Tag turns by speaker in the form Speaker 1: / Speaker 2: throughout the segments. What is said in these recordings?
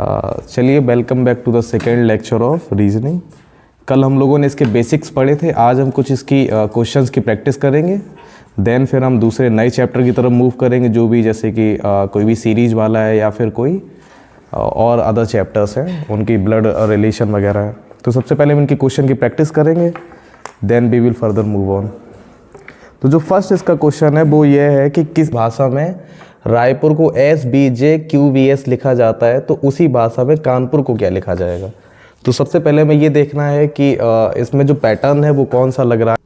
Speaker 1: चलिए, welcome back to the second lecture of reasoning. कल हम लोगों ने इसके बेसिक्स पढ़े थे, आज हम कुछ इसकी क्वेश्चंस की प्रैक्टिस करेंगे। देन फिर हम दूसरे नए चैप्टर की तरफ मूव करेंगे, जो भी जैसे कि कोई भी सीरीज वाला है या फिर कोई और अदर चैप्टर्स हैं, उनकी ब्लड रिलेशन वगैरह है। तो सबसे पहले हम इनकी क्वेश्चन की प्रैक्टिस करेंगे, then we will further move on. तो जो फर्स्ट इसका क्वेश्चन है वो ये है कि किस भाषा में रायपुर को SBJQVS लिखा जाता है, तो उसी भाषा में कानपुर को क्या लिखा जाएगा। तो सबसे पहले हमें ये देखना है कि इसमें जो पैटर्न है वो कौन सा लग रहा है।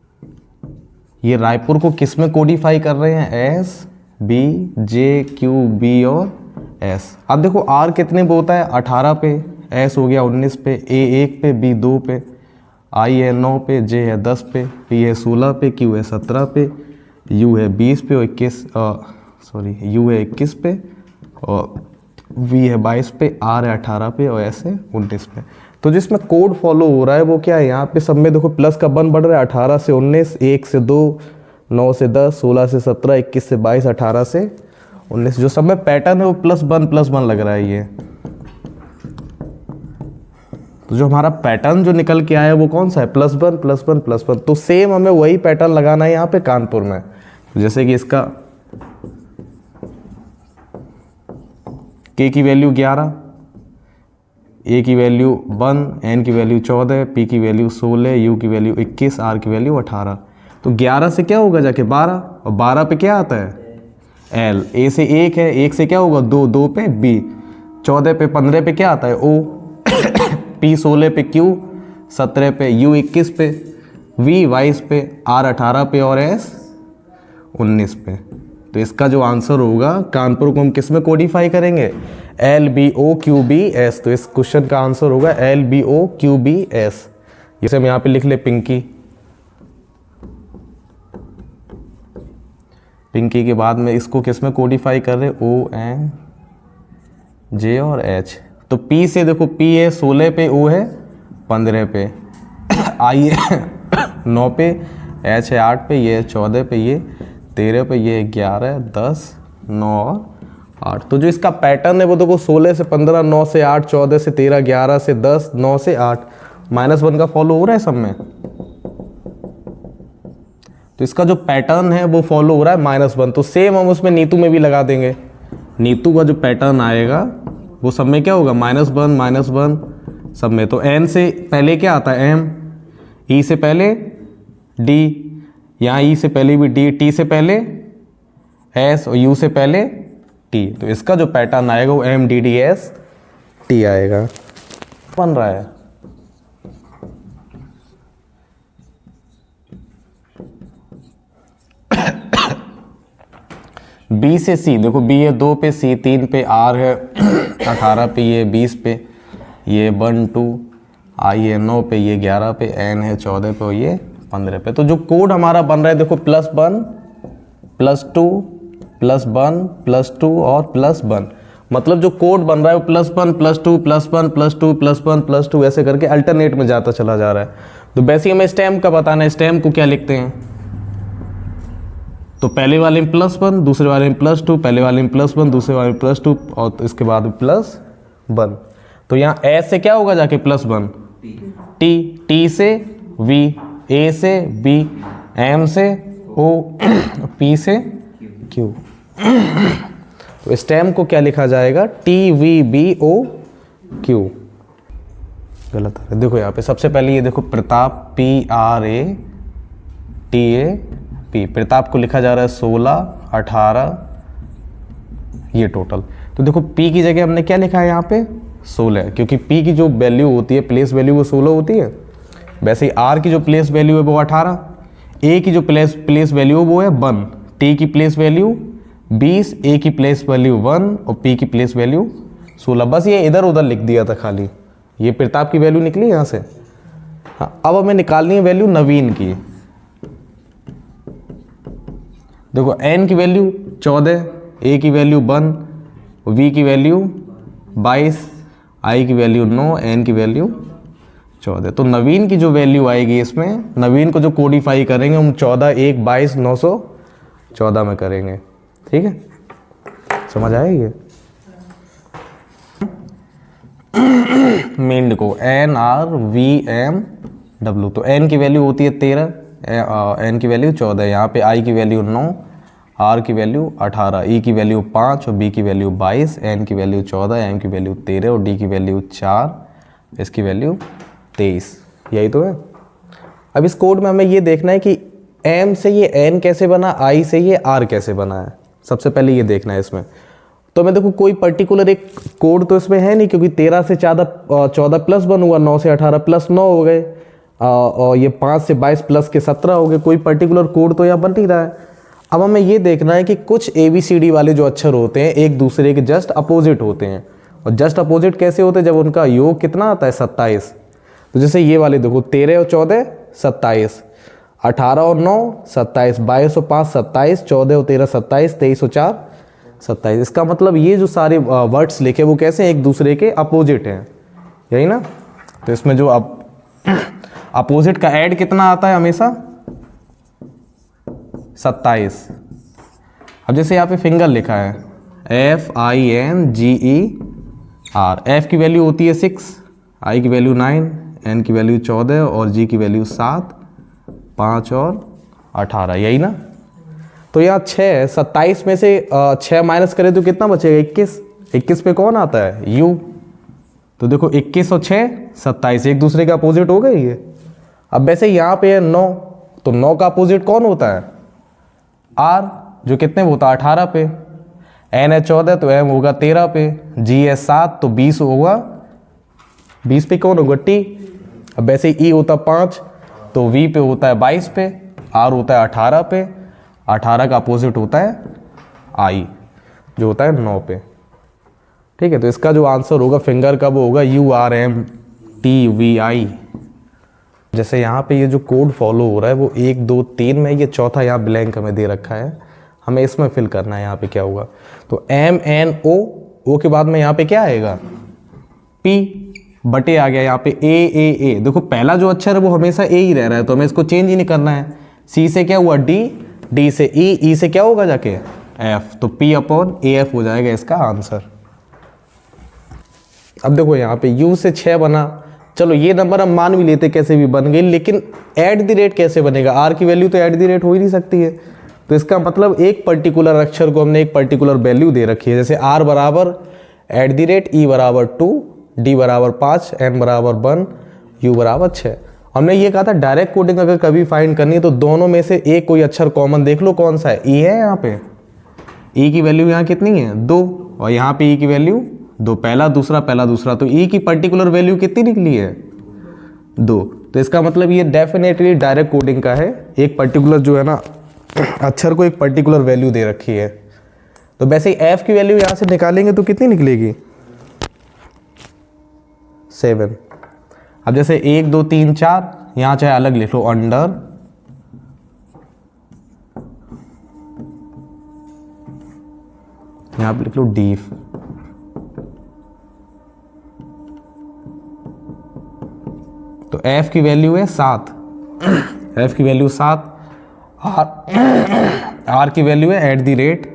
Speaker 1: ये रायपुर को किस में कोडिफाई कर रहे हैं, SBJQB और S। अब देखो R कितने पे होता है, 18 पे, S हो गया 19 पे, A 1 पे, B 2 पे, I है 9 पे, J है 10 पे, P है 16 पे, Q है 17 पे, U है 20 पे और 21 U है 21 पे और V है 22 पे, R है 18 पे और S है 19 पे। तो जिसमें कोड फॉलो हो रहा है वो क्या है, यहाँ पे सब में देखो प्लस का 1 बढ़ रहा है, 18 से 19, 1 से 2, 9 से 10, 16 से 17, 21 से 22, 18 से 19। जो सब में पैटर्न है वो +1 लग रहा है ये। तो जो हमारा पैटर्न जो निकल के आया है वो कौन सा है, +1। तो सेम हमें वही पैटर्न लगाना है यहाँ पे कानपुर में। तो जैसे कि इसका K की वैल्यू 11, A की वैल्यू 1, N की वैल्यू 14, P की वैल्यू 16, U की वैल्यू 21, R की वैल्यू 18। तो 11 से क्या होगा जाके 12, और 12 पे क्या आता है L। A से 1 है, 1 से क्या होगा 2, 2 पे B, 14 पे 15 पे क्या आता है O, P 16 पे Q, 17 पे U, 21 पे V, 22 पे R, 18 पे और S 19 पे। तो इसका जो आंसर होगा, कानपुर को हम किस में कोडिफाई करेंगे, LBOQBS। तो इस क्वेश्चन का आंसर होगा LBOQBS। जैसे हम यहाँ पे लिख ले पिंकी, पिंकी के बाद में इसको किस में कोडिफाई कर रहे, ON, J और H। तो P से देखो, P है 16 पे, O है 15 पे, I है 9 पे, H है 8 पे, ये है 14 पे, ये 13 पे, ये 11, 10, 9 और 8। तो जो इसका पैटर्न है वो देखो 16 से 15, 9 से 8, 14 से 13, 11 से 10, 9 से 8, -1 का फॉलो हो रहा है सब में। तो इसका जो पैटर्न है वो फॉलो हो रहा है -1। तो सेम हम उसमें नीतू में भी लगा देंगे। नीतू का जो पैटर्न आएगा वो सब में क्या होगा, -1 सब में। तो N से पहले क्या आता है M, E से पहले D, यहाँ E से पहले भी D, T से पहले S और U से पहले T। तो इसका जो पैटर्न आएगा वो MDDS T आएगा। बन रहा है B से C, देखो B है 2 पे, C 3 पे, R है 18 पे, ये 20 पे, ये 1, 2, I है 9 पे, ये 11 पे, N है 14 पे और ये 15 पे। तो जो कोड हमारा बन रहा है देखो, +1, +2, +1, +2 और +1। मतलब जो कोड बन रहा है वो +1, +2, +1, +2, +1, +2 ऐसे करके अल्टरनेट में जाता चला जा रहा है। तो वैसे हमें स्टेम का बताना है, स्टेम को क्या लिखते हैं। तो पहले वाले में +1, दूसरे वाले में +2, पहले वाले में +1, दूसरे वाले में +2 और इसके बाद +1। तो यहाँ S से क्या होगा जाके +1, T से V, A से B, M से O, P से Q। तो स्टेम को क्या लिखा जाएगा, TVBOQ। गलत है, देखो यहाँ पे सबसे पहले ये देखो प्रताप, PRATAP। प्रताप को लिखा जा रहा है 16, 18 ये टोटल। तो देखो P की जगह हमने क्या लिखा है यहाँ पे 16, क्योंकि P की जो वैल्यू होती है, प्लेस वैल्यू, वो 16 होती है। वैसे ही R की जो प्लेस वैल्यू है वो 18, A की जो प्लेस वैल्यू वो है 1, T की प्लेस वैल्यू 20, A की प्लेस वैल्यू 1 और P की प्लेस वैल्यू 16। बस ये इधर उधर लिख दिया था खाली, ये प्रताप की वैल्यू निकली यहाँ से। हाँ, अब हमें निकालनी है वैल्यू नवीन की। देखो N की वैल्यू 14, A की वैल्यू 1, V की वैल्यू 22, I की वैल्यू 9, N की वैल्यू 14। तो नवीन की जो वैल्यू आएगी इसमें, नवीन को जो कोडिफाई करेंगे हम 14, 1, 22, 914 में करेंगे। ठीक है, समझ आया ये। मीन को NRVMW। तो n की वैल्यू होती है 13, n की वैल्यू 14, यहाँ पे i की वैल्यू 9, r की वैल्यू 18, e की वैल्यू 5 और b की वैल्यू 22, n की वैल्यू 14, m की वैल्यू 13 और d की वैल्यू 4, इसकी वैल्यू 23। यही तो है। अब इस कोड में हमें ये देखना है कि m से ये n कैसे बना, i से ये r कैसे बना है, सबसे पहले ये देखना है इसमें। तो मैं देखो कोई पर्टिकुलर एक कोड तो इसमें है नहीं, क्योंकि 13 से 14 प्लस 1 हुआ, 9 से 18 प्लस 9 हो गए, और ये 5 से 22 प्लस के 17 हो गए। कोई पर्टिकुलर कोड तो यहाँ बन नहीं रहा है। अब हमें ये देखना है कि कुछ ABCD वाले जो अक्षर होते हैं एक दूसरे के जस्ट अपोजिट होते हैं। और जस्ट अपोजिट कैसे होते हैं, जब उनका योग कितना आता है 27। तो जैसे ये वाले देखो 13 और 14 27, 18 और 9 27, 22 और 5 27, 14 और 13 27, 23 और 4 27। इसका मतलब ये जो सारे वर्ड्स लिखे वो कैसे हैं, एक दूसरे के अपोजिट हैं, यही ना। तो इसमें जो अपोजिट का ऐड कितना आता है हमेशा 27। अब जैसे यहाँ पे फिंगर लिखा है FINGER, F की वैल्यू होती है 6, I की वैल्यू 9, N की वैल्यू 14 और G की वैल्यू 7, 5 और 18, यही ना। तो यहाँ 6, 27 में से 6 माइनस करें तो कितना बचेगा 21। 21 पे कौन आता है U। तो देखो 21 और 6 27 एक दूसरे के अपोजिट हो गए ये। अब वैसे यहाँ पे है 9, तो 9 का अपोजिट कौन होता है R, जो कितने में होता है 18 पे। N है 14 तो M होगा 13 पे। G है 7 तो 20 होगा, 20 पे कौन होगा T। अब वैसे E होता 5 तो V पे होता है 22 पे, R होता है 18 पे, 18 का अपोजिट होता है I जो होता है 9 पे। ठीक है, तो इसका जो आंसर होगा फिंगर का वो होगा URMTVI। जैसे यहाँ पे ये जो कोड फॉलो हो रहा है वो 1 2 3 में, ये चौथा यहाँ ब्लैंक हमें दे रखा है, हमें इसमें फिल करना है। यहाँ पे क्या होगा, तो MNO, O के बाद में यहाँ पे क्या आएगा P बटे आ गया यहाँ पे A। देखो पहला जो अक्षर है वो हमेशा A ही रह रहा है, तो हमें इसको चेंज ही नहीं करना है। C से क्या हुआ D, D से E से क्या होगा जाके F, तो P/AF हो जाएगा इसका आंसर। अब देखो यहाँ पे U से 6 बना, चलो ये नंबर हम मान भी लेते कैसे भी बन गई, लेकिन एट द रेट कैसे बनेगा, R की वैल्यू तो एट द रेट हो ही नहीं सकती है। तो इसका मतलब एक पर्टिकुलर अक्षर को हमने एक पर्टिकुलर वैल्यू दे रखी है, जैसे R बराबर @ E बराबर 2, D बराबर 5, N बराबर 1, U बराबर 6। हमने ये कहा था डायरेक्ट कोडिंग अगर कभी फाइंड करनी है तो दोनों में से एक कोई अक्षर कॉमन देख लो, कौन सा है, E है। यहाँ पे E की वैल्यू यहाँ कितनी है 2, और यहाँ पे E की वैल्यू 2, पहला दूसरा पहला दूसरा, तो E की पर्टिकुलर वैल्यू कितनी निकली है 2। तो इसका मतलब ये डेफिनेटली डायरेक्ट कोडिंग का है, एक पर्टिकुलर जो है ना अक्षर को एक पर्टिकुलर वैल्यू दे रखी है। तो वैसे ही F की वैल्यू यहाँ से निकालेंगे तो कितनी निकलेगी 7। अब जैसे 1 2 3 4, यहाँ चाहे अलग लिख लो, अंडर यहाँ पे लिख लो डीफ। तो F की वैल्यू है 7, F की वैल्यू 7, R की वैल्यू है @,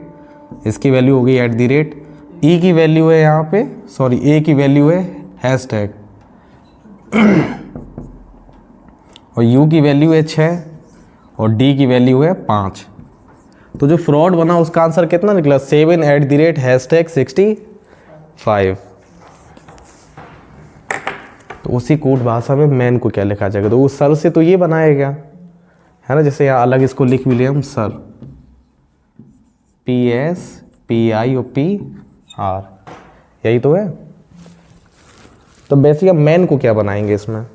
Speaker 1: इसकी वैल्यू हो गई @, E की वैल्यू है यहाँ पे सॉरी A की वैल्यू है हैशटैग, और U की वैल्यू है 6 और D की वैल्यू है 5। तो जो फ्रॉड बना उसका आंसर कितना निकला 7 @ #65। तो उसी कोड भाषा में मैन को क्या लिखा जाएगा, तो वो सर से तो ये बनाया गया है ना, जैसे यहाँ अलग इसको लिख भी लिया हम सर, PS PI और PR, यही तो है। तो बेसिक अब मैन को क्या बनाएंगे इसमें,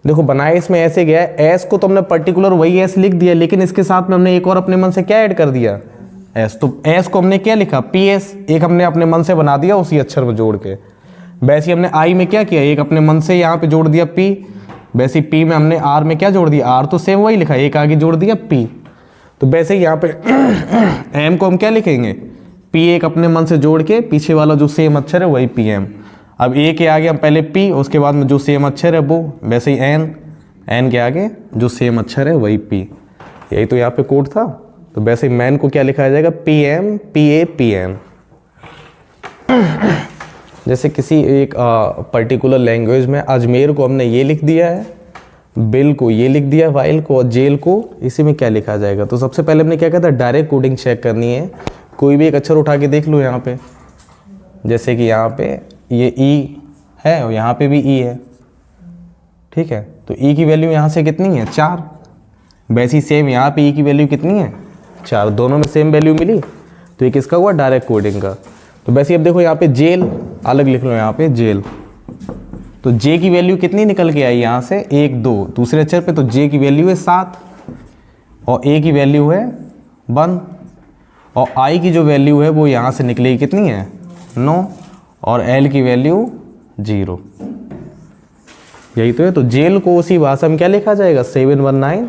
Speaker 1: देखो बनाए इसमें ऐसे गया है, एस को तो हमने पर्टिकुलर वही एस लिख दिया, लेकिन इसके साथ में हमने एक और अपने मन से क्या ऐड कर दिया एस। तो एस को हमने क्या लिखा PS, एक हमने अपने मन से बना दिया उसी अक्षर में जोड़ के। वैसे हमने आई में क्या किया, एक अपने मन से यहाँ पे जोड़ दिया P, वैसे P में हमने R में क्या जोड़ दिया, R तो सेम वही लिखा, एक आगे जोड़ दिया P। तो वैसे ही यहाँ पे M को हम क्या लिखेंगे P, एक अपने मन से जोड़ के पीछे वाला जो सेम अक्षर है वही PM। अब A के आगे हम पहले P, उसके बाद में जो सेम अक्षर है वो, वैसे ही N के आगे जो सेम अक्षर है वही P। यही तो यहाँ पे कोड था। तो वैसे ही मैन को क्या लिखा जाएगा PM PA PN। जैसे किसी एक पर्टिकुलर लैंग्वेज में अजमेर को हमने ये लिख दिया है, बिल को ये लिख दिया, वाइल को और जेल को, इसी में क्या लिखा जाएगा। तो सबसे पहले हमने क्या कहता है, डायरेक्ट कोडिंग चेक करनी है। कोई भी एक अक्षर उठा के देख लो यहाँ पे, जैसे कि यहाँ पे ये ई है और यहाँ पे भी ई है, ठीक है। तो ई की वैल्यू यहाँ से कितनी है, 4। वैसी सेम यहाँ पे ई की वैल्यू कितनी है, 4। दोनों में सेम वैल्यू मिली, तो ये किसका हुआ, डायरेक्ट कोडिंग का। तो वैसे अब देखो यहाँ पे जेल अलग लिख लो, यहाँ पे जेल, तो जे की वैल्यू कितनी निकल के आई यहाँ से, 1 2। दूसरे अक्षर पे तो जे की वैल्यू है 7 और ए की वैल्यू है 1 और आई की जो वैल्यू है वो यहाँ से निकलेगी कितनी है, 9 और एल की वैल्यू 0। यही तो है। तो जेल को उसी भाषा में क्या लिखा जाएगा, 7190।